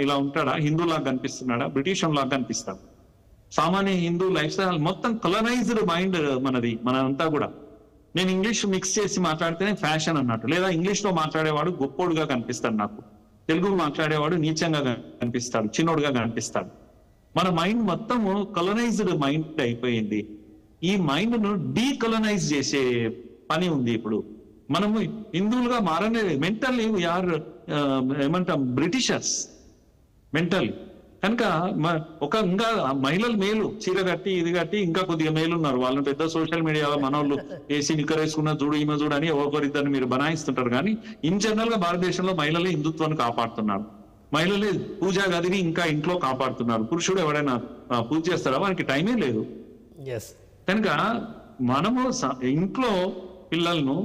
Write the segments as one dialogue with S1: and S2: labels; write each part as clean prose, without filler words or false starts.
S1: ఇలా ఉంటాడా? హిందూలాగా కనిపిస్తున్నాడా? బ్రిటిష్ లాగా కనిపిస్తాడు. సామాన్య హిందూ లైఫ్ స్టైల్ మొత్తం కలనైజ్డ్ మైండ్ మనంతా కూడా. నేను ఇంగ్లీష్ మిక్స్ చేసి మాట్లాడితేనే ఫ్యాషన్ అన్నట్టు, లేదా ఇంగ్లీష్ లో మాట్లాడేవాడు గొప్పోడుగా కనిపిస్తాడు నాకు, తెలుగు మాట్లాడేవాడు నీచంగా కనిపిస్తాడు, చిన్నోడుగా కనిపిస్తాడు. మన మైండ్ మొత్తము కలనైజ్డ్ మైండ్ అయిపోయింది. ఈ మైండ్ ను డీకలనైజ్ చేసే పని ఉంది ఇప్పుడు. మనము హిందువులుగా మారనేది మెంటల్లీ వీఆర్ ఏమంటాం బ్రిటిషర్స్ మెంటల్లీ. కనుక ఇంకా మహిళలు మేలు, చీర కట్టి ఇది కట్టి ఇంకా కొద్దిగా మేలు ఉన్నారు. వాళ్ళని పెద్ద సోషల్ మీడియాలో మనోళ్ళు ఏసీ నిక్కరేసుకున్న చూడు ఈమె చూడు అని ఒకరిద్దరిని మీరు బనాయిస్తుంటారు. కానీ ఇన్ జనరల్ గా భారతదేశంలో మహిళలే హిందుత్వాన్ని కాపాడుతున్నారు. మహిళలే పూజా గదిని ఇంకా ఇంట్లో కాపాడుతున్నారు. పురుషుడు ఎవడైనా పూజ చేస్తారా? వారికి టైమే లేదు. కనుక మనము ఇంట్లో పిల్లలను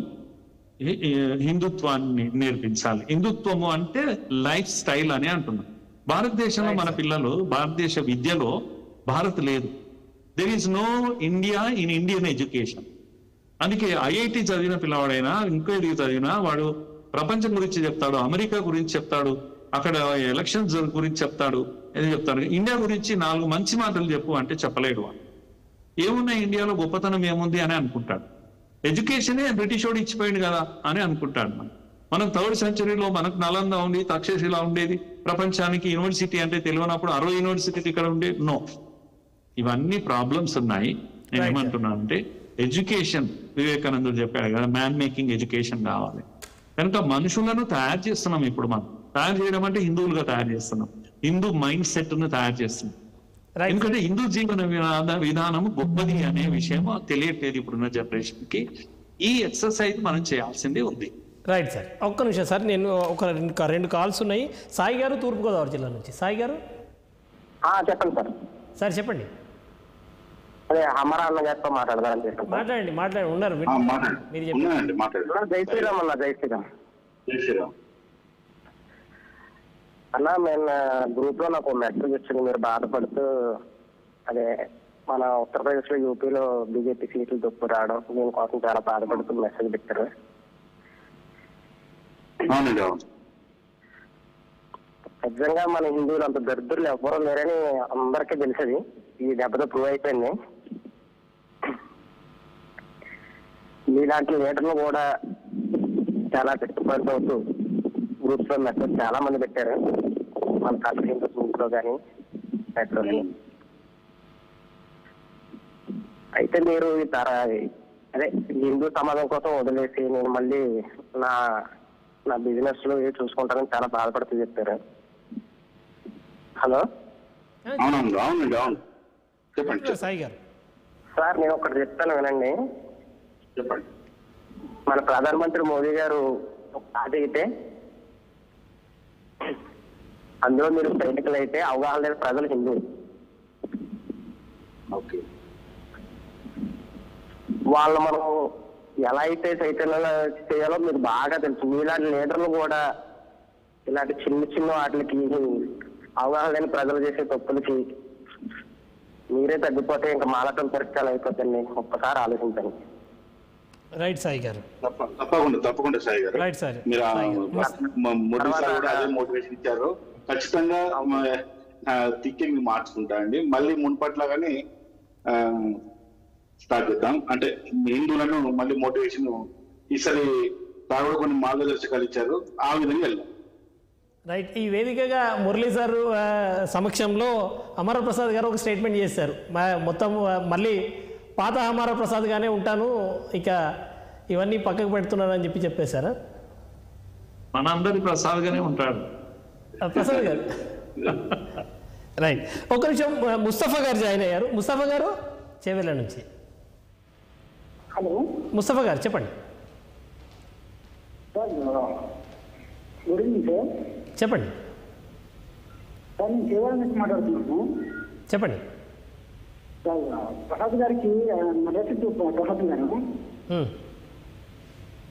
S1: హిందుత్వాన్ని నేర్పించాలి. హిందుత్వము అంటే లైఫ్ స్టైల్ అని అంటున్నాం. భారతదేశంలో మన పిల్లలు భారతదేశ విద్యలో భారత్ లేదు. There is no India in Indian education. అందుకే ఐఐటి చదివిన పిల్లవాడైనా ఇంకోటి చదివినా వాడు ప్రపంచం గురించి చెప్తాడు, అమెరికా గురించి చెప్తాడు, అక్కడ ఎలక్షన్స్ గురించి చెప్తాడు, ఏదో చెప్తాడు. ఇండియా గురించి 4 మంచి మాటలు చెప్పు అంటే చెప్పలేడు. ఏమున్నాయి ఇండియాలో గొప్పతనం ఏముంది అని అనుకుంటాడు. ఎడ్యుకేషనే బ్రిటిష్ వాడు ఇచ్చిపోయింది కదా అని అనుకుంటాడు. మనం 3rd సెంచరీలో మనకు నలంద ఉంది, తక్షశిల ఉండేది. ప్రపంచానికి యూనివర్సిటీ అంటే తెలియనప్పుడు 60 యూనివర్సిటీ ఇక్కడ ఉండేది. నో, ఇవన్నీ ప్రాబ్లమ్స్ ఉన్నాయి. నేను ఏమంటున్నా అంటే ఎడ్యుకేషన్, వివేకానందుడు చెప్పాడు కదా, మ్యాన్ మేకింగ్ ఎడ్యుకేషన్ కావాలి. కనుక మనుషులను తయారు చేస్తున్నాం. ఇప్పుడు మనం తయారు చేయడం అంటే హిందువులుగా తయారు చేస్తున్నాం, హిందూ మైండ్ సెట్ ను తయారు చేస్తున్నాం. ఎందుకంటే హిందూ జీవన విధానం గొప్పది అనే విషయం తెలియట్లేదు ఇప్పుడున్న జనరేషన్ కి. ఈ ఎక్సర్సైజ్ మనం చేయాల్సిందే ఉంది.
S2: రైట్ సార్, ఒక్క నిమిషం సార్, నేను ఒక 2 కాల్స్ ఉన్నాయి. సాయి గారు తూర్పుగోదావరి జిల్లా నుంచి. సాయి గారు
S3: చెప్పండి సార్.
S2: సార్ చెప్పండి.
S3: అదే అమరా అన్న గారితో మాట్లాడదామని
S2: మాట్లాడండి ఉన్నారు మీరు చెప్పండి.
S3: జై శ్రీరామ్ అన్న. జై శ్రీరామ్.
S4: జై శ్రీరామ్
S3: అన్న, మేము గ్రూప్ లో నాకు మెసేజ్ వచ్చింది, మీరు బాధపడుతూ అదే మన ఉత్తరప్రదేశ్ లో యూపీలో బీజేపీ సీట్లు తప్పు రావడం, దీనికోసం చాలా బాధపడుతూ మెసేజ్ పెట్టారు. నిజంగా మన హిందువులు అంత దరిద్రులు ఎవ్వరూ లేరని అందరికీ తెలిసేది. ఈ దెబ్బతో ప్రూవ్ అయిపోయింది. మీలాంటి లీడర్లు కూడా చాలా డిస్టర్బెన్స్ అవుతూ గ్రూప్స్ లో మెసేజ్ చాలా మంది పెట్టారు, మన కథ గ్రూప్ లో కానీ నెట్లో కానీ. అయితే మీరు ఈ అదే హిందూ సమాజం కోసం వదిలేసి నేను మళ్ళీ నా బిజినెస్ లో చూసుకుంటానని చాలా బాధపడుతూ చెప్పారు. హలో సార్, నేను ఒకటి చెప్తాను వినండి.
S4: చెప్పండి.
S3: మన ప్రధానమంత్రి మోదీ గారు ఒక పాట అయితే అందులో మీరు సైనికులు అయితే అవగాహన లేని ప్రజలు హిందూ. వాళ్ళు మనం ఎలా అయితే చైతన్యం చేయాలో మీకు బాగా తెలుసు. మీలాంటి లీడర్లు కూడా ఇలాంటి చిన్న వాటికి అవగాహన లేని ప్రజలు చేసే తప్పులకి మీరే తగ్గిపోతే ఇంకా మాలటం పరిస్థితులు అయిపోతుంది. ఒక్కసారి ఆలోచించండి.
S2: రైట్ సాయి గారు.
S4: తప్పకుండా సాయి గారు.
S2: రైట్ సార్,
S4: మీరు మోదీ సార్ కూడా అదే మోటివేషన్ ఇచ్చారు. ఖచ్చితంగా థింకింగ్ మార్చుకుంటా అండి. మళ్ళీ మున్పట్లాగానే స్టార్ట్ చేద్దాం. అంటే హిందువులను మళ్ళీ మోటివేషన్ ఈసారి తాగుడు కొన్ని మార్గదర్శకాలు ఇచ్చారు, ఆ విధంగా వెళ్దాం.
S2: రైట్. ఈ వేదికగా మురళీ సార్ సమక్షంలో అమరప్రసాద్ గారు ఒక స్టేట్మెంట్ చేశారు. మొత్తం మళ్ళీ పాత అమరప్రసాద్గానే ఉంటాను, ఇక ఇవన్నీ పక్కకు పెడుతున్నానని చెప్పేశారా?
S1: మనందరి ప్రసాద్ గానే ఉంటాడు
S2: ప్రసాద్ గారు. రైట్. ఒక నిమిషం, ముస్తఫా గారు జాయిన్ అయ్యారు. ముస్తఫా గారు చేవెళ్ళ నుంచి.
S5: హలో
S2: ముస్తఫా గారు చెప్పండి.
S5: Good evening sir.
S2: చెప్పండి
S5: సార్, నేను చేవెళ్ళ నుంచి మాట్లాడుతున్నాను.
S2: చెప్పండి
S5: సార్, ప్రసాద్ గారికి ప్రసాద్ గారు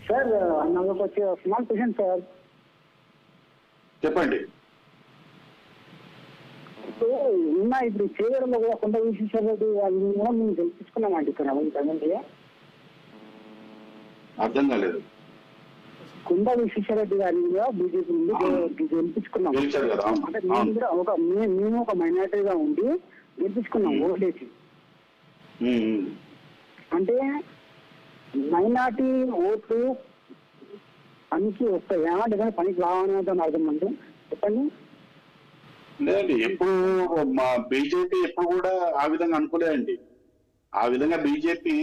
S5: సార్, నాకు వచ్చే స్మాల్ క్వశ్చన్ సార్.
S4: చెప్పండి.
S5: ఇప్పుడు చేవెళ్ళలో కూడా కొండ విశ్వేశ్వర రెడ్డి వాళ్ళని కూడా మేము తెలుసుకున్నామండి ఇక్కడ ఇంతమంది.
S4: అర్థం కాలేదు.
S5: కుండ విశ్వేశ్వరరెడ్డి గారిని కూడా బీజేపీ నుండి గెలిపించుకున్నాం.
S4: గెలిచారు కదా, అవును.
S5: అంటే మేము కూడా మేము ఒక మైనారిటీగా ఉండి గెలిపించుకున్నాం ఓట్లేసి. అంటే మైనార్టీ ఓట్లు పనికి వస్తాయా లేకపోతే పనికి రావని అర్థం అంటే చెప్పండి.
S4: లేదండి, ఎప్పుడు మా బీజేపీ ఎప్పుడు కూడా ఆ విధంగా అనుకోలేదండి. ఆ విధంగా బీజేపీ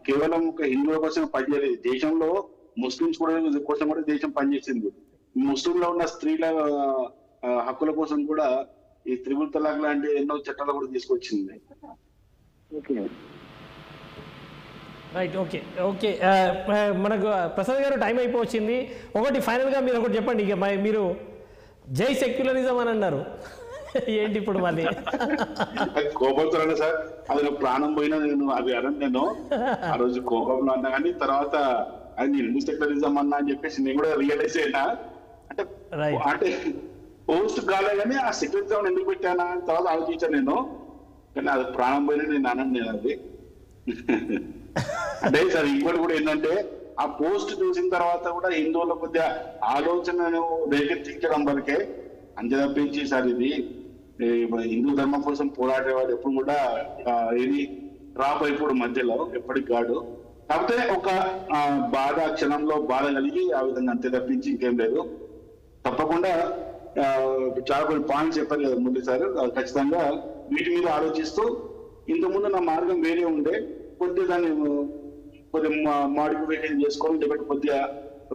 S4: కేవలం ఒక హిందువుల కోసం పనిచేయలేదు. దేశంలో ముస్లింస్ కూడా కోసం కూడా దేశం పనిచేసింది. ముస్లింలో ఉన్న స్త్రీల హక్కుల కోసం కూడా ఈ త్రిపుల్ తలాక్ లాంటి ఎన్నో చట్టాలు కూడా తీసుకొచ్చింది.
S2: Right, okay okay. మనకు ప్రసాద్ గారు టైం అయిపోవచ్చింది. ఒకటి ఫైనల్గా మీరు ఒకటి చెప్పండి. ఇక మీరు జై సెక్యులరిజం అని అన్నారు, ఏంటి ఇప్పుడు మళ్ళీ?
S4: కోపడుతున్నాను సార్, అది నా ప్రాణం పోయినా నేను అది అనండి. నేను ఆ రోజు కోపంలో అన్నా కానీ తర్వాత అది నేను సెక్యులరిజం అన్నా అని చెప్పేసి నేను కూడా రియలైజ్ అయినా. అంటే అంటే పోస్ట్ కాలే కానీ ఆ సెక్యులరిజం ఎందుకు పెట్టానా తర్వాత ఆలోచించాను నేను. కానీ అది ప్రాణం పోయినా నేను అనండి నేను అది. అంటే సార్ ఇంకోటి కూడా ఏంటంటే ఆ పోస్ట్ చూసిన తర్వాత కూడా హిందువుల కొద్దిగా ఆలోచనను రేకెత్తించడం వరకే అంతే తప్పించి సార్ ఇది హిందూ ధర్మం కోసం పోరాడేవాడు ఎప్పుడు కూడా ఏది డ్రాప్ అయిపోడు మధ్యలో ఎప్పటికి కాడు. కాకపోతే ఒక బాధ క్షణంలో బాధ కలిగి ఆ విధంగా అంతే తప్పించి ఇంకేం లేదు. తప్పకుండా చాలా కొన్ని పాయింట్స్ చెప్పారు కదా మురళి సార్, ఖచ్చితంగా వీటి మీద ఆలోచిస్తూ ఇంతకుముందు నా మార్గం వేరే ఉండే కొద్దిగా దాన్ని కొద్దిగా మాడిఫికేషన్ చేసుకొని లేకపోతే కొద్దిగా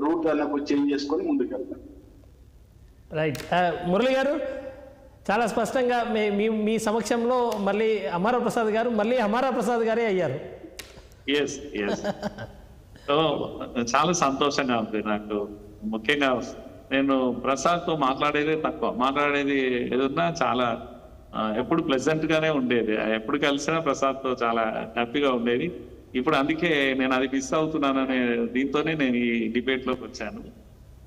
S4: రూట్ దాన్ని చేంజ్ చేసుకొని ముందుకు వెళ్తాం.
S2: రైట్, మురళి గారు చాలా స్పష్టంగా మీ సమక్షంలో మళ్ళీ అమరా ప్రసాద్ గారు మళ్ళీ అమరా ప్రసాద్ గారే అయ్యారు.
S1: ఎస్ ఎస్, చాలా సంతోషంగా ఉంది నాకు. ముఖ్యంగా నేను ప్రసాద్తో మాట్లాడేది తక్కువ, మాట్లాడేది ఏదన్నా చాలా ఎప్పుడు ప్లెజెంట్ గానే ఉండేది. ఎప్పుడు కలిసినా ప్రసాద్తో చాలా హ్యాపీగా ఉండేది. ఇప్పుడు అందుకే నేను అది మిస్ అవుతున్నాననే దీంతోనే నేను ఈ డిబేట్ లోకి వచ్చాను.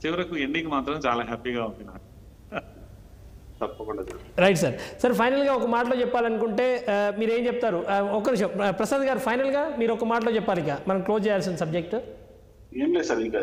S1: చివరకు ఎండింగ్ మాత్రం చాలా హ్యాపీగా ఉంది నాకు.
S4: తప్పకుండా
S2: రైట్ సార్. సార్ ఫైనల్గా ఒక మాటలో చెప్పాలనుకుంటే మీరు ఏం చెప్తారు? ఒక్క నిమిషం ప్రసాద్ గారు, ఫైనల్గా మీరు ఒక మాటలో చెప్పాలి, ఇక మనం క్లోజ్ చేయాల్సిన సబ్జెక్ట్
S4: ఏం లేదు సార్. ఇంకా